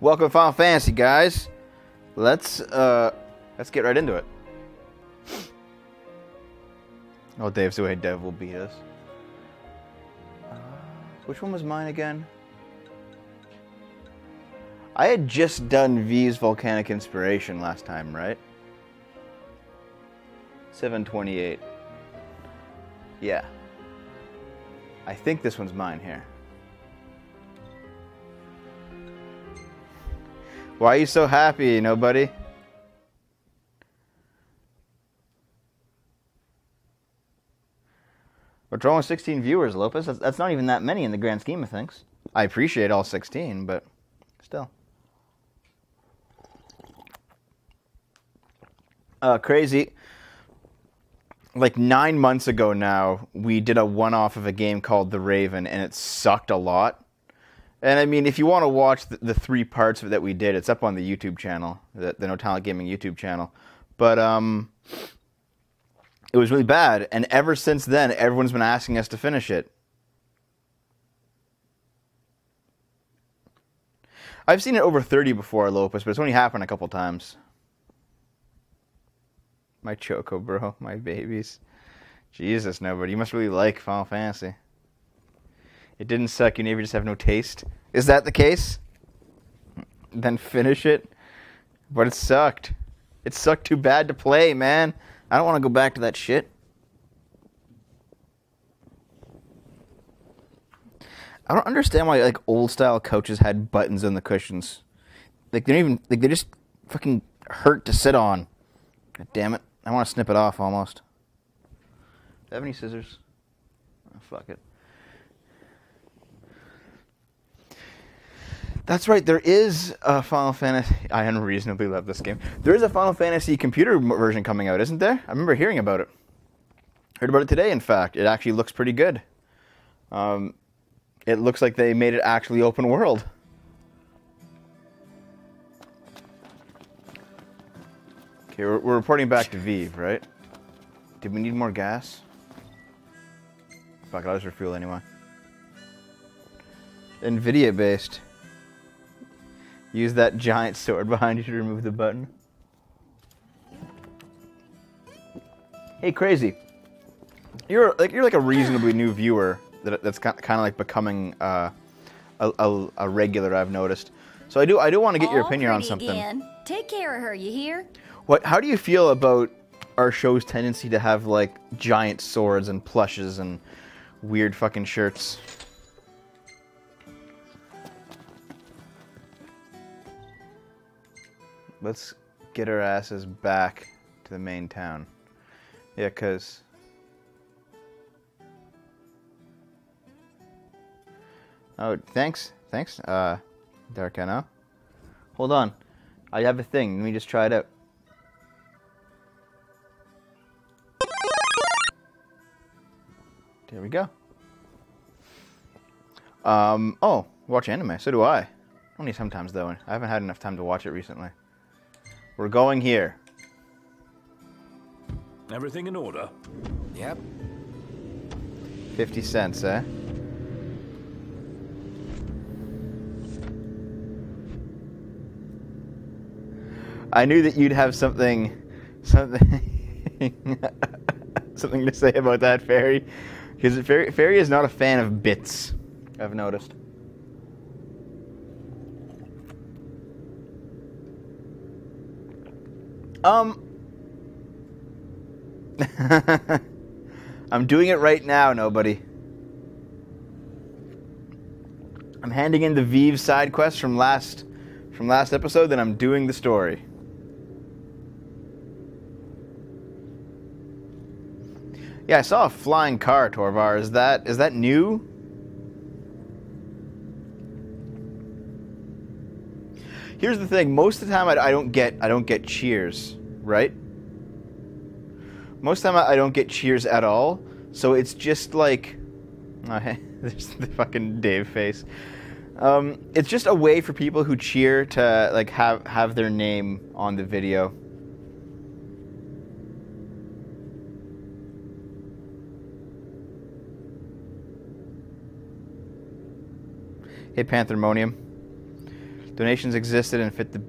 Welcome to Final Fantasy, guys. Let's get right into it. Oh, Dave's the way Dev will beat us. Which one was mine again? I had just done V's Volcanic Inspiration last time, right? 728. Yeah. I think this one's mine here. Why are you so happy, nobody? We're drawing 16 viewers, Lopez. That's not even that many in the grand scheme of things. I appreciate all 16, but still. Crazy. Like 9 months ago now, we did a one-off of a game called The Raven, and it sucked a lot. And I mean, if you want to watch the 3 parts of it that we did, it's up on the YouTube channel, the No Talent Gaming YouTube channel. But it was really bad, and ever since then, everyone's been asking us to finish it. I've seen it over 30 before, Lopez, but it's only happened a couple times. My Choco, bro. My babies. Jesus, nobody. You must really like Final Fantasy. It didn't suck. You maybe just have no taste. Is that the case? Then finish it. But it sucked. It sucked too bad to play, man. I don't want to go back to that shit. I don't understand why like old style couches had buttons on the cushions. Like they don't even like they just fucking hurt to sit on. God damn it. I want to snip it off almost. Do I have any scissors? Oh, fuck it. That's right, there is a Final Fantasy... I unreasonably love this game. There is a Final Fantasy computer version coming out, isn't there? I remember hearing about it. Heard about it today, in fact. It actually looks pretty good. It looks like they made it actually open world. Okay, we're reporting back to Vive, right? Did we need more gas? Fuck, I'll just refuel anyway. NVIDIA-based. Use that giant sword behind you to remove the button. Hey, Crazy. You're like a reasonably new viewer that's kind of like becoming a regular. I've noticed. So I do want to get your opinion on something. Again. Take care of her. You hear? How do you feel about our show's tendency to have like giant swords and plushes and weird fucking shirts? Let's get our asses back to the main town. Yeah, cause... Oh, thanks. Darkano. Hold on. I have a thing. Let me just try it out. There we go. Oh, watch anime. So do I. Only sometimes, though. I haven't had enough time to watch it recently. We're going here. Everything in order? Yep. 50 cents, eh? I knew that you'd have something something to say about that, Fairy. Because Fairy is not a fan of bits, I've noticed. I'm doing it right now, nobody. I'm handing in the Vive side quest from last episode, then I'm doing the story. Yeah, I saw a flying car, Torvar. Is that new? Here's the thing. Most of the time, I don't get cheers, right? Most of the time, I don't get cheers at all. So it's just like, oh, hey, there's the fucking Dave face. It's just a way for people who cheer to like have their name on the video. Hey, Panthermonium. Donations existed and fit the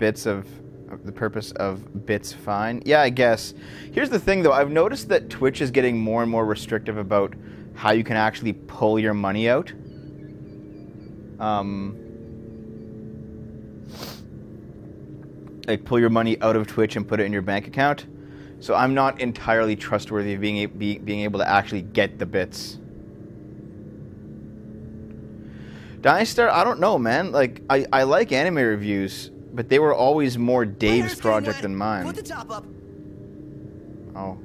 purpose of bits fine. Yeah, I guess. Here's the thing, though. I've noticed that Twitch is getting more and more restrictive about how you can actually pull your money out. Like, pull your money out of Twitch and put it in your bank account. So I'm not entirely trustworthy of being able to actually get the bits. Dynastar, I don't know, man. Like, I like anime reviews, but they were always more Dave's project than mine. Put the top up. Oh.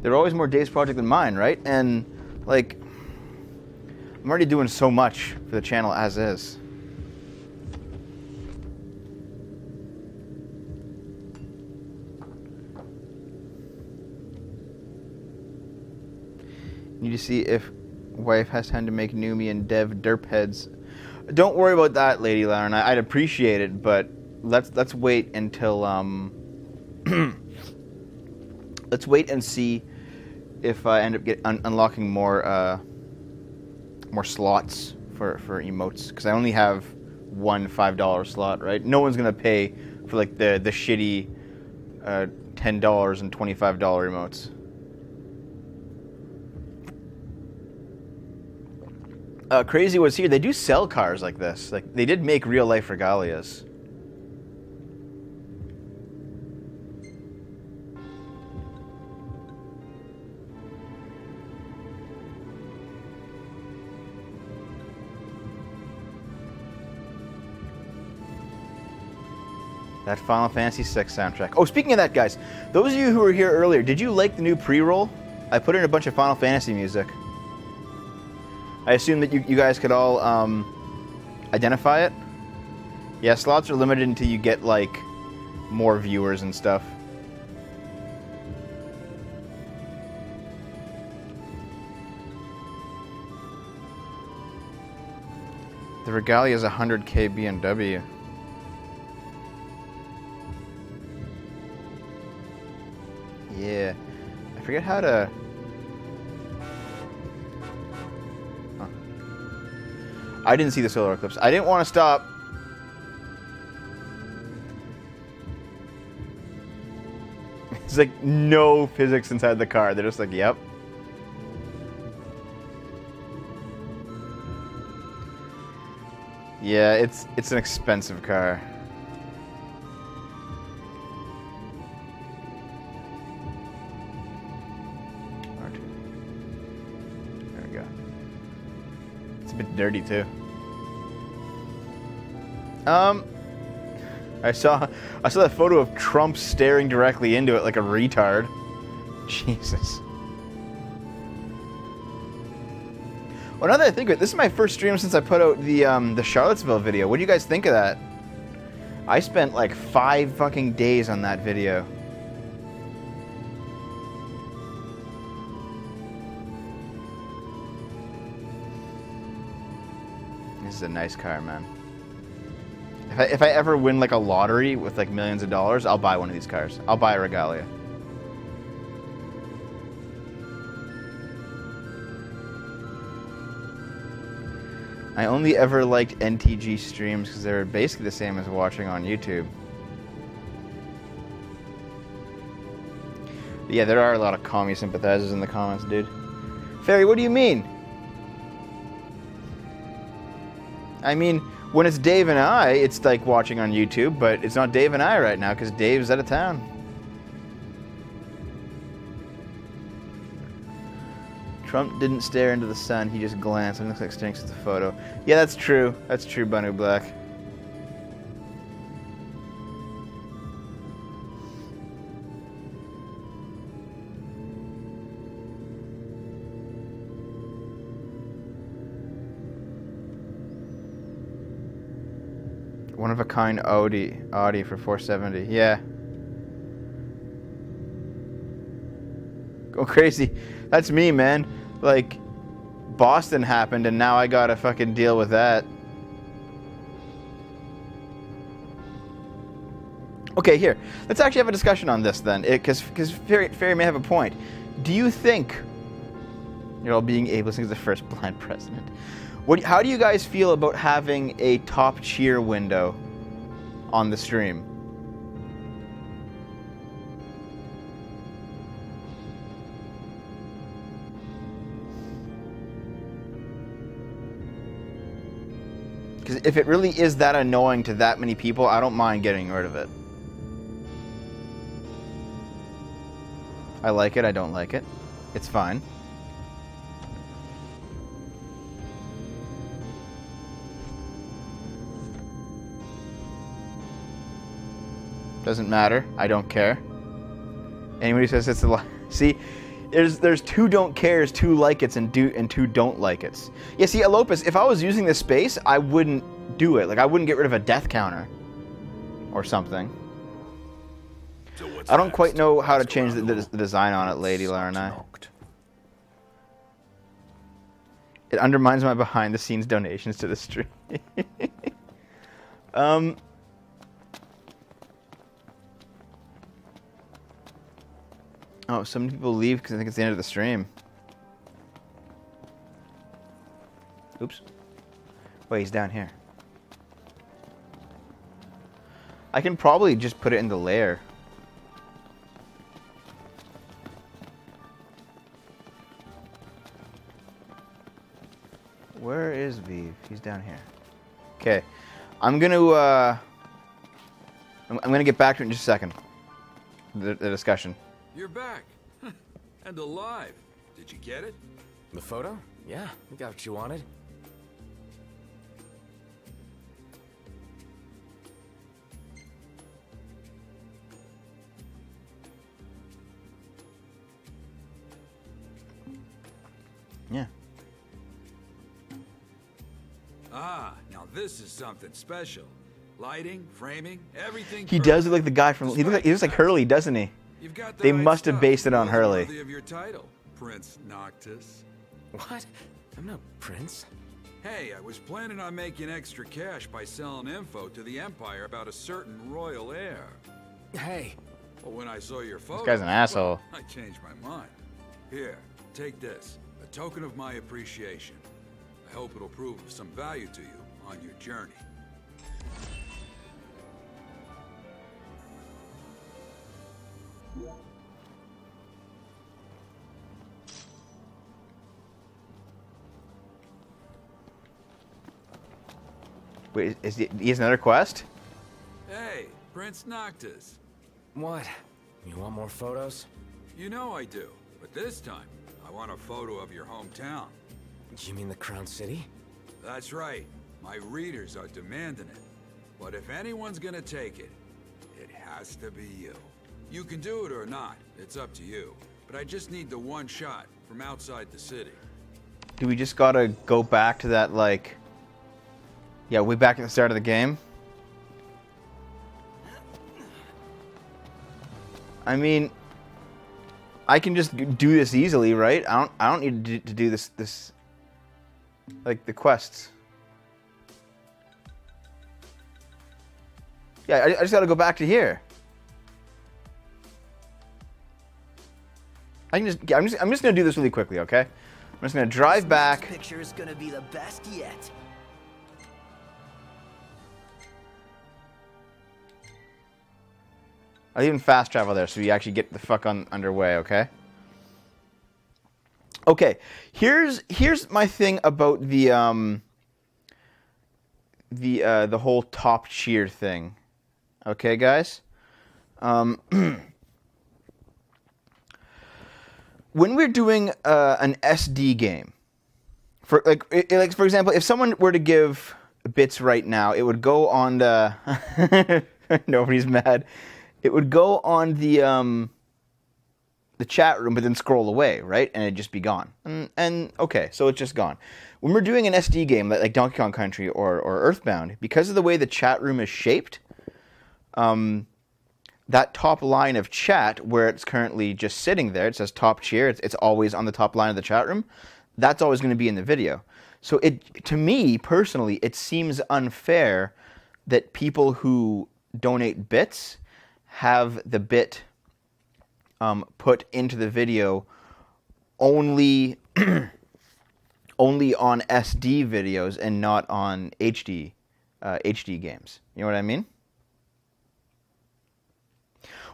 They were always more Dave's project than mine, right? And, like, I'm already doing so much for the channel as is. Need to see if wife has time to make Numi and Dev derp heads. Don't worry about that, Lady Lauren. I'd appreciate it, but let's wait until let's wait and see if I end up unlocking more slots for emotes, because I only have one $5 slot, right? No one's gonna pay for like the shitty $10 and $25 emotes. Crazy was here. They do sell cars like this. Like, they did make real life regalias. That Final Fantasy VI soundtrack. Oh, speaking of that, guys, those of you who were here earlier, did you like the new pre-roll? I put in a bunch of Final Fantasy music. I assume that you guys could all identify it. Yeah, slots are limited until you get, like, more viewers and stuff. The Regalia is a 100K BMW. Yeah. I forget how to... I didn't see the solar eclipse. I didn't want to stop. It's like no physics inside the car. They're just like, yep. Yeah, it's an expensive car. There we go. It's a bit dirty too. I saw that photo of Trump staring directly into it like a retard. Jesus. Well, now that I think of it, this is my first stream since I put out the Charlottesville video. What do you guys think of that? I spent like 5 fucking days on that video. This is a nice car, man. If I ever win like a lottery with like millions of dollars, I'll buy one of these cars. I'll buy a Regalia. I only ever liked NTG streams because they were basically the same as watching on YouTube. But yeah, there are a lot of commie sympathizers in the comments, dude. Fairy, what do you mean? I mean, when it's Dave and I, it's like watching on YouTube, but it's not Dave and I right now because Dave's out of town. Trump didn't stare into the sun, he just glanced. It looks like Stinks at the photo. Yeah, that's true. That's true, Banu Black. One of a kind Audi for 470. Yeah. Go crazy. That's me, man. Like, Boston happened and now I gotta fucking deal with that. Okay, here. Let's actually have a discussion on this then, because Fairy may have a point. Do you think you're all being ableist as the first blind president? How do you guys feel about having a top cheer window on the stream. Because if it really is that annoying to that many people, I don't mind getting rid of it. I like it, I don't like it. It's fine. Doesn't matter. I don't care. Anybody says it's a lie. See, there's two don't cares, two like it's, and two don't like it's. Yeah, see, Elopus, if I was using this space, I wouldn't do it. Like, I wouldn't get rid of a death counter or something. So I don't quite know how to change the design on it, Lady Larnai. It undermines my behind-the-scenes donations to the stream. Oh, some people leave because I think it's the end of the stream. Oops. Wait, he's down here. I can probably just put it in the lair. Where is Vive? He's down here. Okay. I'm gonna get back to it in just a second. The discussion. You're back. And alive. Did you get it? The photo? Yeah, you got what you wanted. Yeah. Ah, now this is something special. Lighting, framing, everything. He does look like the guy from... He looks like Hurley, doesn't he? You've got the They right must have stuff. based it on Hurley. Worthy of your title, Prince Noctis. What? I'm no prince. Hey, I was planning on making extra cash by selling info to the Empire about a certain royal heir. Hey. But when I saw your photo, This guy's an asshole. well, I changed my mind. Here, take this. A token of my appreciation. I hope it'll prove of some value to you on your journey. Wait, he has another quest? Hey, Prince Noctis. What? You want more photos? You know I do, but this time, I want a photo of your hometown. You mean the Crown City? That's right. My readers are demanding it. But if anyone's gonna take it, it has to be you. You can do it or not. It's up to you. But I just need the one shot from outside the city. Do we just gotta go back to that, like... Yeah, way back at the start of the game? I mean... I can just do this easily, right? I don't need to do this... Like, the quests. Yeah, I just gotta go back to here. I'm just gonna do this really quickly, okay? I'm just gonna drive back. This picture is gonna be the best yet. I'll even fast travel there so we actually get the fuck underway, okay? Okay, here's my thing about the whole top cheer thing. Okay, guys? When we're doing an SD game, for for example, if someone were to give bits right now, it would go on the nobody's mad. It would go on the chat room, but then scroll away, right? And it'd just be gone. And okay, so it's just gone. When we're doing an SD game like Donkey Kong Country or Earthbound, because of the way the chat room is shaped, that top line of chat where it's currently just sitting there, it says top cheer, it's always on the top line of the chat room, that's always going to be in the video. So to me, personally, it seems unfair that people who donate bits have the bit put into the video only only on SD videos and not on HD games. You know what I mean?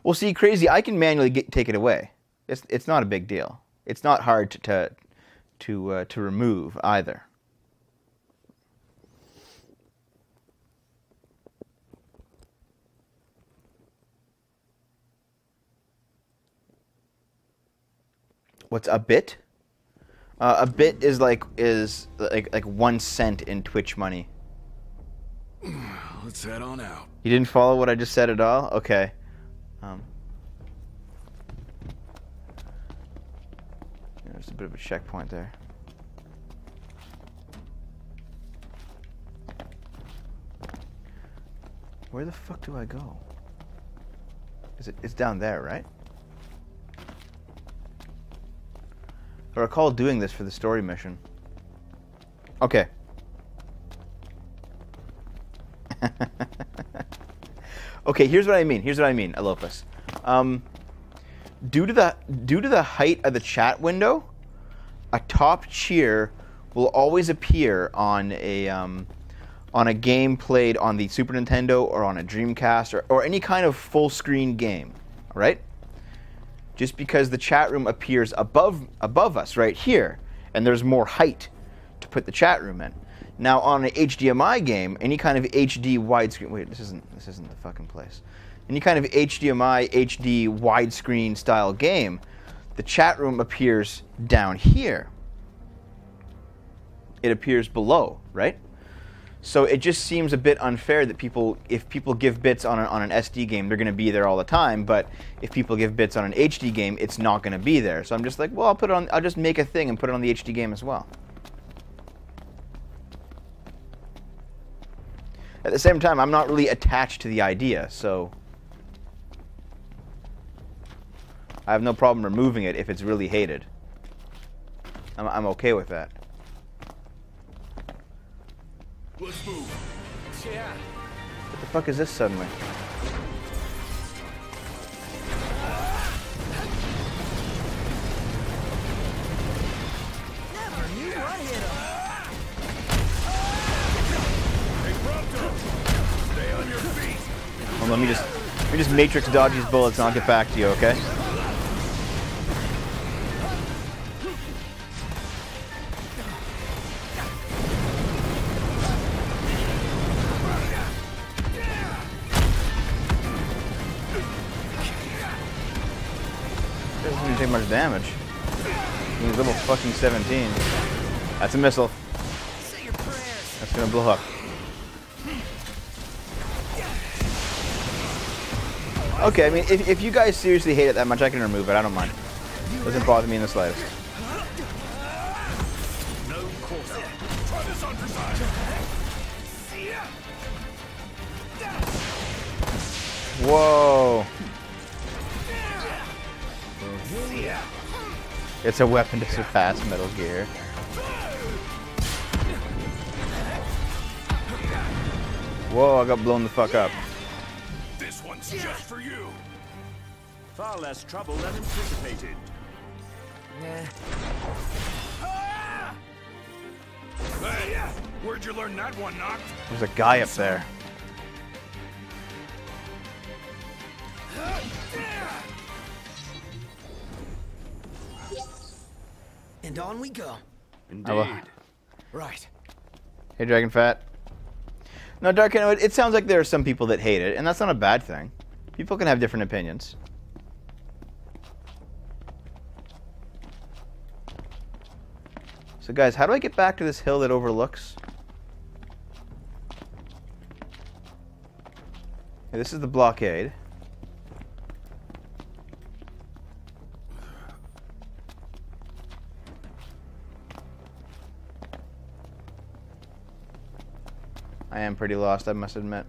Well, see, crazy. I can manually take it away. It's not a big deal. It's not hard to remove either. What's a bit? A bit is like 1 cent in Twitch money. Let's head on out. You didn't follow what I just said at all? Okay. There's a bit of a checkpoint there. Where the fuck do I go? It's down there, right? I recall doing this for the story mission. Okay. Okay, here's what I mean. Alopus. Due to the height of the chat window, a top cheer will always appear on a game played on the Super Nintendo or on a Dreamcast or any kind of full screen game, right? Just because the chat room appears above us right here, and there's more height to put the chat room in. Now on an HDMI game, any kind of HD widescreen, wait, this isn't the fucking place. Any kind of HDMI HD widescreen style game, the chat room appears down here. It appears below, right? So it just seems a bit unfair that if people give bits on an SD game, they're going to be there all the time. But if people give bits on an HD game, it's not going to be there. So I'm just like, well, I'll just make a thing and put it on the HD game as well. At the same time, I'm not really attached to the idea, so I have no problem removing it if it's really hated. I'm okay with that. Let's move. Yeah. What the fuck is this suddenly? Never knew what hit him. Hey, Prompto! Stay on your feet! Well, let me just matrix dodge these bullets and I'll get back to you, okay? Doesn't even take much damage. He's level fucking 17. That's a missile. Say your prayers. That's gonna blow up. Okay, I mean, if you guys seriously hate it that much, I can remove it. I don't mind. Doesn't bother me in the slightest. No quarter. Try this on for size. Whoa. It's a weapon to surpass Metal Gear. Whoa, I got blown the fuck up. This one's just for you. Far less trouble than anticipated. Nah. Hey, where'd you learn that one, Noct? There's a guy up there. And on we go. Indeed. Right. Hey, Dragon Fat. No, Dark, it sounds like there are some people that hate it, and that's not a bad thing. People can have different opinions. So, guys, how do I get back to this hill that overlooks? Okay, this is the blockade. I am pretty lost, I must admit.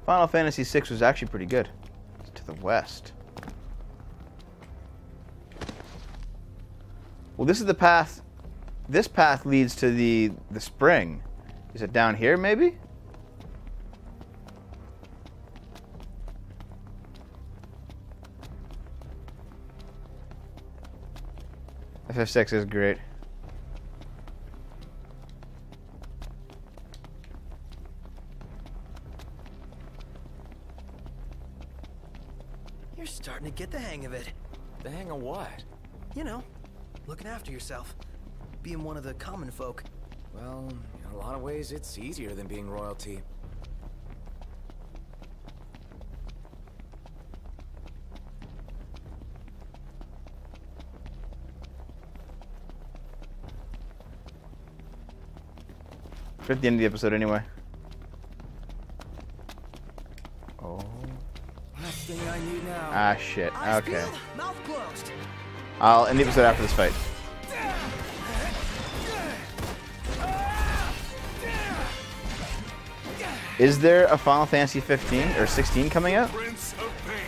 Final Fantasy VI was actually pretty good. It's to the west. Well, this is the path. This path leads to the spring. Is it down here, maybe? FF6 is great. You're starting to get the hang of it. The hang of what? You know, looking after yourself. Being one of the common folk. Well, in a lot of ways, it's easier than being royalty. We're at the end of the episode anyway. Oh. Last thing I need now. Ah, shit. Eyes Okay. peeled, mouth closed. I'll end the episode after this fight. Is there a Final Fantasy 15 or 16 coming out? Prince of Pain.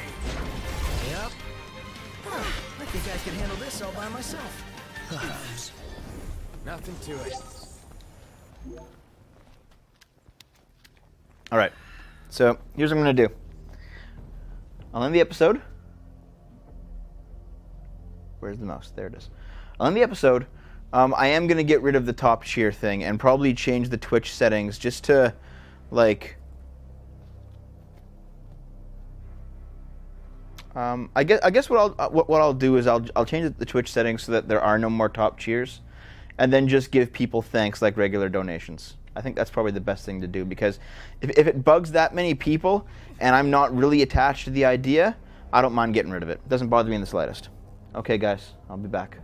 Yep. I think I can handle this all by myself. Nothing to it. All right. So here's what I'm going to do. I'll end the episode. Where's the mouse? There it is. I'll end the episode. I am going to get rid of the top cheer thing and probably change the Twitch settings just to, like... I guess what I'll do is I'll change the Twitch settings so that there are no more top cheers, and then just give people thanks like regular donations. I think that's probably the best thing to do, because if it bugs that many people and I'm not really attached to the idea, I don't mind getting rid of it. It doesn't bother me in the slightest. Okay, guys, I'll be back.